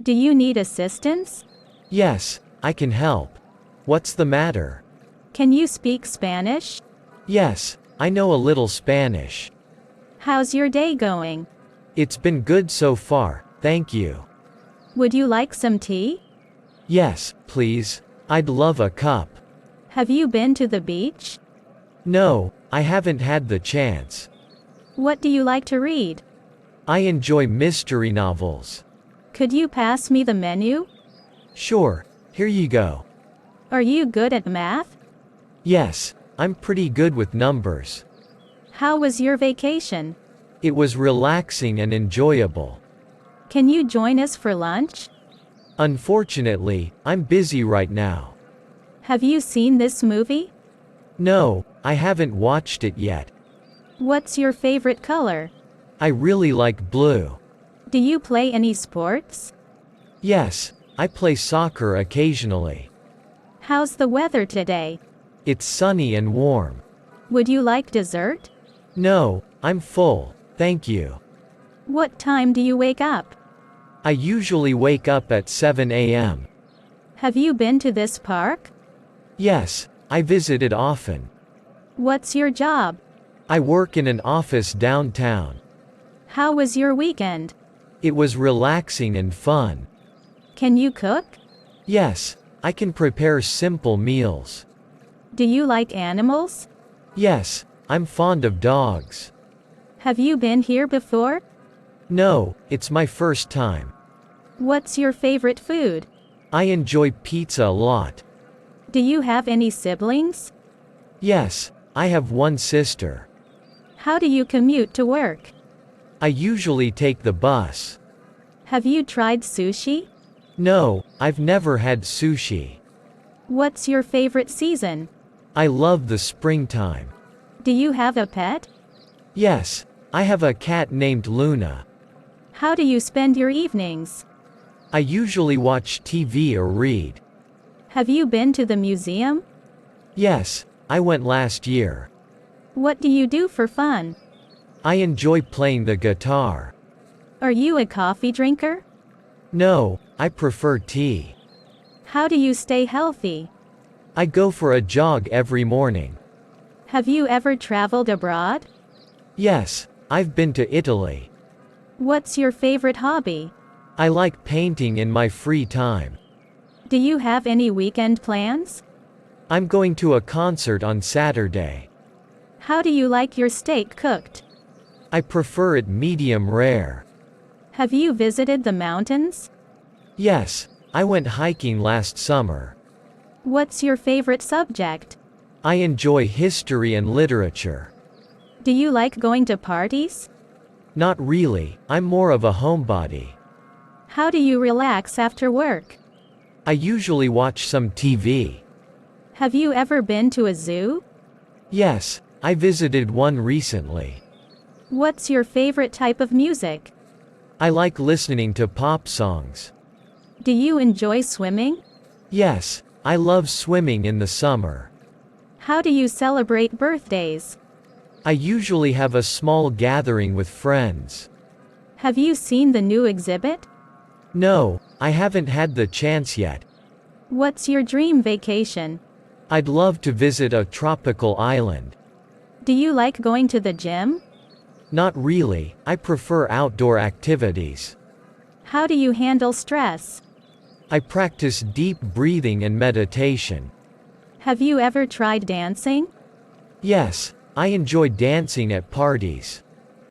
Do you need assistance? Yes, I can help. What's the matter? Can you speak Spanish? Yes, I know a little Spanish. How's your day going? It's been good so far, thank you. Would you like some tea? Yes, please. I'd love a cup. Have you been to the beach? No, I haven't had the chance. What do you like to read? I enjoy mystery novels. Could you pass me the menu? Sure, here you go. Are you good at math? Yes, I'm pretty good with numbers. How was your vacation? It was relaxing and enjoyable. Can you join us for lunch? Unfortunately, I'm busy right now. Have you seen this movie? No, I haven't watched it yet. What's your favorite color? I really like blue. Do you play any sports? Yes, I play soccer occasionally. How's the weather today? It's sunny and warm. Would you like dessert? No, I'm full, thank you. What time do you wake up? I usually wake up at 7 a.m. Have you been to this park? Yes, I visit it often. What's your job? I work in an office downtown. How was your weekend? It was relaxing and fun. Can you cook? Yes, I can prepare simple meals. Do you like animals? Yes, I'm fond of dogs. Have you been here before? No, it's my first time. What's your favorite food? I enjoy pizza a lot. Do you have any siblings? Yes, I have one sister. How do you commute to work? I usually take the bus. Have you tried sushi? No, I've never had sushi. What's your favorite season? I love the springtime. Do you have a pet? Yes, I have a cat named Luna. How do you spend your evenings? I usually watch TV or read. Have you been to the museum? Yes, I went last year. What do you do for fun? I enjoy playing the guitar. Are you a coffee drinker? No, I prefer tea. How do you stay healthy? I go for a jog every morning. Have you ever traveled abroad? Yes, I've been to Italy. What's your favorite hobby? I like painting in my free time. Do you have any weekend plans? I'm going to a concert on Saturday. How do you like your steak cooked? I prefer it medium rare. Have you visited the mountains? Yes, I went hiking last summer. What's your favorite subject? I enjoy history and literature. Do you like going to parties? Not really, I'm more of a homebody. How do you relax after work? I usually watch some TV. Have you ever been to a zoo? Yes, I visited one recently. What's your favorite type of music? I like listening to pop songs. Do you enjoy swimming? Yes, I love swimming in the summer. How do you celebrate birthdays? I usually have a small gathering with friends. Have you seen the new exhibit? No, I haven't had the chance yet. What's your dream vacation? I'd love to visit a tropical island. Do you like going to the gym? Not really, I prefer outdoor activities. How do you handle stress? I practice deep breathing and meditation. Have you ever tried dancing? Yes, I enjoy dancing at parties.